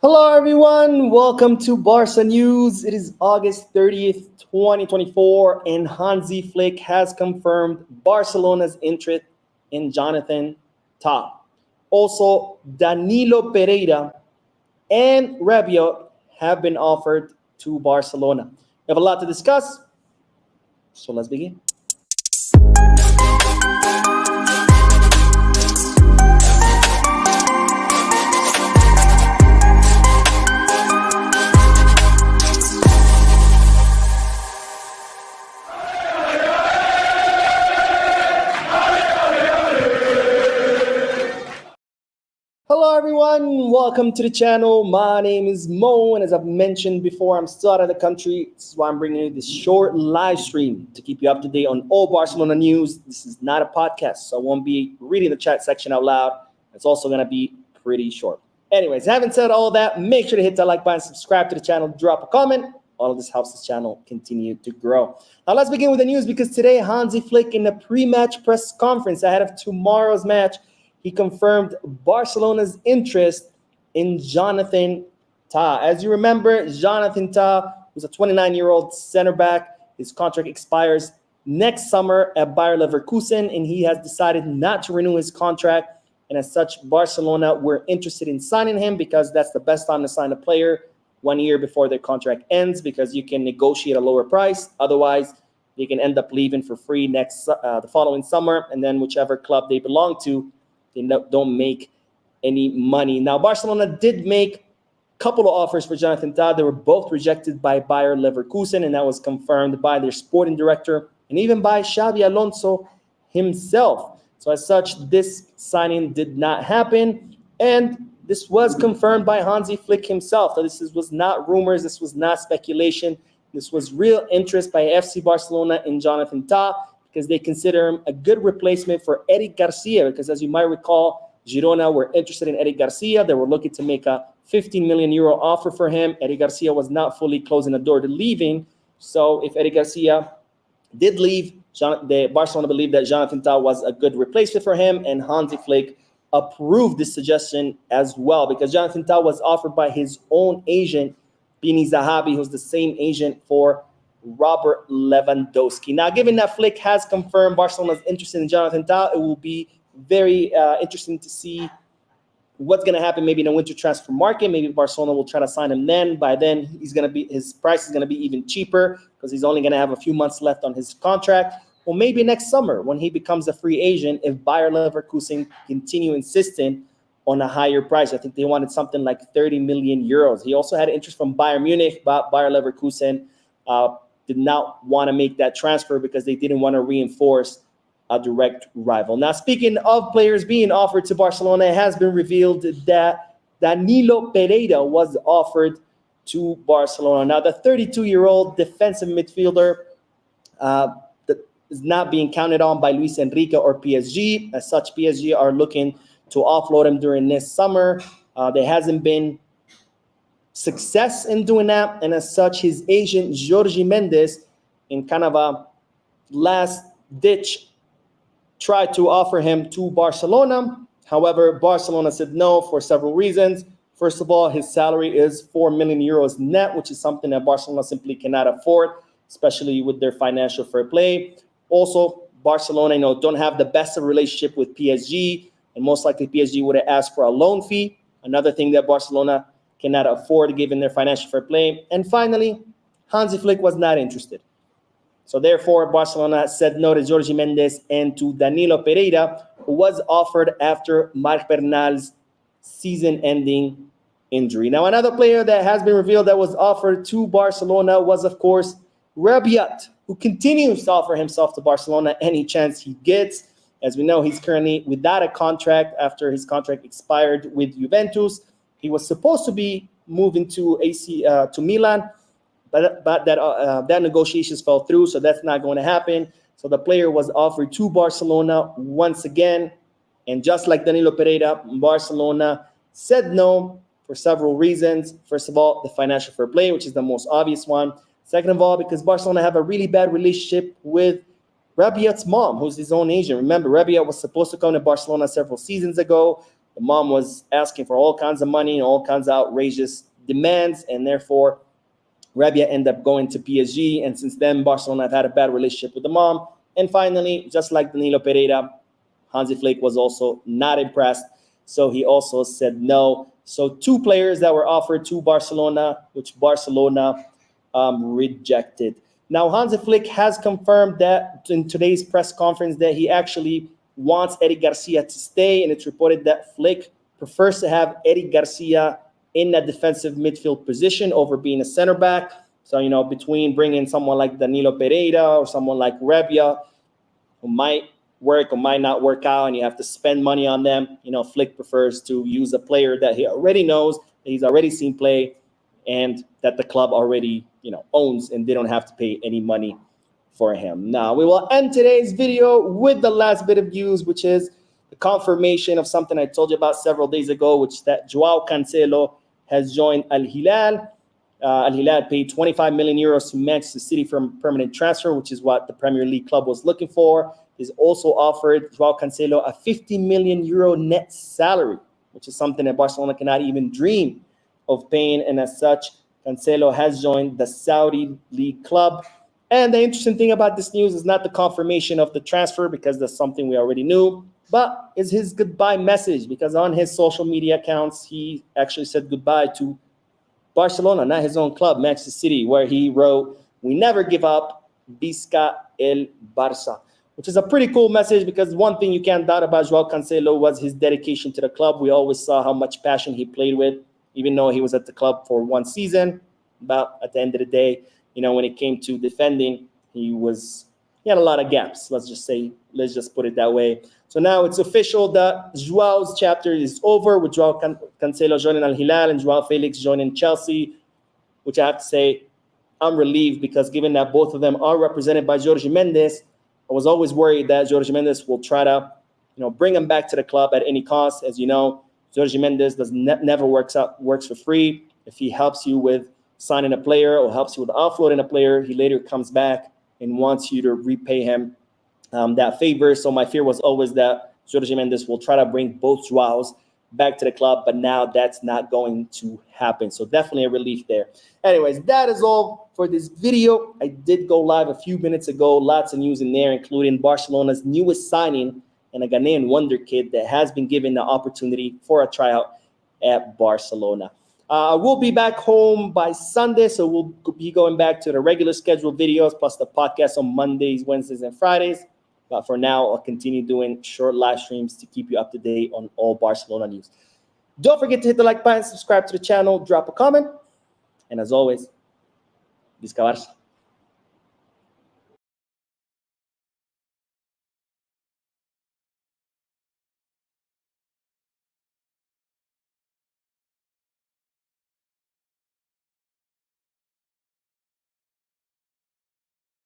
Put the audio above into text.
Hello, everyone. Welcome to Barca News. It is August 30th, 2024, and Hansi Flick has confirmed Barcelona's interest in Jonathan Tah. Also, Danilo Pereira and Rabiot have been offered to Barcelona. We have a lot to discuss, so let's begin. Hello, everyone. Welcome to the channel. My name is Mo, and as I've mentioned before, I'm still out of the country. This is why I'm bringing you this short live stream to keep you up to date on all Barcelona news. This is not a podcast, so I won't be reading the chat section out loud. It's also going to be pretty short. Anyways, having said all that, make sure to hit that like button, subscribe to the channel, drop a comment. All of this helps this channel continue to grow. Now, let's begin with the news because today, Hansi Flick, in the pre-match press conference ahead of tomorrow's match, he confirmed Barcelona's interest in Jonathan Tah. As you remember, Jonathan Tah was a 29-year-old center back. His contract expires next summer at Bayer Leverkusen, and he has decided not to renew his contract. And as such, Barcelona were interested in signing him because that's the best time to sign a player 1 year before their contract ends, because you can negotiate a lower price. Otherwise, they can end up leaving for free the following summer, and then whichever club they belong to, they don't make any money. Now, Barcelona did make a couple of offers for Jonathan Tah. They were both rejected by Bayer Leverkusen, and that was confirmed by their sporting director and even by Xabi Alonso himself. So as such, this signing did not happen, and this was confirmed by Hansi Flick himself. So this was not rumors. This was not speculation. This was real interest by FC Barcelona in Jonathan Tah, because they consider him a good replacement for Eric Garcia. Because as you might recall, Girona were interested in Eric Garcia. They were looking to make a 15 million euro offer for him. Eric Garcia was not fully closing the door to leaving. So if Eric Garcia did leave, Barcelona believed that Jonathan Tah was a good replacement for him, and Hansi Flick approved this suggestion as well, because Jonathan Tah was offered by his own agent, Bini Zahabi, who's the same agent for Robert Lewandowski. Now, given that Flick has confirmed Barcelona's interest in Jonathan Tah, it will be very interesting to see what's going to happen maybe in the winter transfer market. Maybe Barcelona will try to sign him then. By then, his price is going to be even cheaper because he's only going to have a few months left on his contract. Or maybe next summer when he becomes a free agent, if Bayer Leverkusen continue insisting on a higher price. I think they wanted something like 30 million euros. He also had interest from Bayern Munich, but Bayer Leverkusen did not want to make that transfer because they didn't want to reinforce a direct rival. Now, speaking of players being offered to Barcelona, it has been revealed that Danilo Pereira was offered to Barcelona. Now, the 32-year-old defensive midfielder that is not being counted on by Luis Enrique or PSG. As such, PSG are looking to offload him during this summer. There hasn't been success in doing that, and as such, his agent Jorge Mendes, in kind of a last ditch, tried to offer him to Barcelona. However, Barcelona said no for several reasons. First of all, his salary is 4 million euros net, which is something that Barcelona simply cannot afford, especially with their financial fair play. Also, Barcelona, don't have the best of relationship with PSG, and most likely PSG would have asked for a loan fee. Another thing that Barcelona cannot afford given their financial fair play. And finally, Hansi Flick was not interested. So therefore, Barcelona said no to Jorge Mendes and to Danilo Pereira, who was offered after Marc Bernal's season-ending injury. Now, another player that has been revealed that was offered to Barcelona was, of course, Rabiot, who continues to offer himself to Barcelona any chance he gets. As we know, he's currently without a contract after his contract expired with Juventus. He was supposed to be moving to Milan, but that negotiations fell through, so that's not going to happen. So the player was offered to Barcelona once again, and just like Danilo Pereira, Barcelona said no for several reasons. First of all, the financial fair play, which is the most obvious one. Second of all, because Barcelona have a really bad relationship with Rabiot's mom, who's his own agent. Remember, Rabiot was supposed to come to Barcelona several seasons ago. The mom was asking for all kinds of money and all kinds of outrageous demands, and therefore Rabiot ended up going to PSG, and since then Barcelona have had a bad relationship with the mom. And finally, just like Danilo Pereira, Hansi Flick was also not impressed, so he also said no. So two players that were offered to Barcelona, which Barcelona rejected. Now, Hansi Flick has confirmed that in today's press conference that he actually wants Eric Garcia to stay, and it's reported that Flick prefers to have Eric Garcia in a defensive midfield position over being a center back. So, between bringing someone like Danilo Pereira or someone like Rabiot, who might work or might not work out, and you have to spend money on them, Flick prefers to use a player that he already knows, that he's already seen play, and that the club already, owns, and they don't have to pay any money for him. Now, we will end today's video with the last bit of news, which is the confirmation of something I told you about several days ago, which is that Joao Cancelo has joined Al Hilal. Al Hilal paid 25 million euros to Manchester City for a permanent transfer, which is what the Premier League club was looking for. He's also offered Joao Cancelo a 50 million euro net salary, which is something that Barcelona cannot even dream of paying. And as such, Cancelo has joined the Saudi League club. And the interesting thing about this news is not the confirmation of the transfer, because that's something we already knew, but is his goodbye message, because on his social media accounts, he actually said goodbye to Barcelona, not his own club, Manchester City, where he wrote, "We never give up, Visca el Barça," which is a pretty cool message, because one thing you can't doubt about Joao Cancelo was his dedication to the club. We always saw how much passion he played with, even though he was at the club for one season. But at the end of the day, when it came to defending, he had a lot of gaps. Let's just put it that way. So now it's official that Joao's chapter is over, with Joao Cancelo joining Al Hilal and Joao Felix joining Chelsea, which I have to say I'm relieved, because given that both of them are represented by Jorge Mendes, I was always worried that Jorge Mendes will try to, bring him back to the club at any cost. As you know, Jorge Mendes never works for free. If he helps you with signing a player or helps you with offloading a player, he later comes back and wants you to repay him that favor. So my fear was always that Jorge Mendes will try to bring both Joaos back to the club, but now that's not going to happen. So definitely a relief there. Anyways, that is all for this video. I did go live a few minutes ago. Lots of news in there, including Barcelona's newest signing and a Ghanaian wonder kid that has been given the opportunity for a tryout at Barcelona. We'll be back home by Sunday, so we'll be going back to the regular scheduled videos, plus the podcast on Mondays, Wednesdays, and Fridays. But for now, I'll continue doing short live streams to keep you up to date on all Barcelona news. Don't forget to hit the like button, subscribe to the channel, drop a comment. And as always, Visca Barça.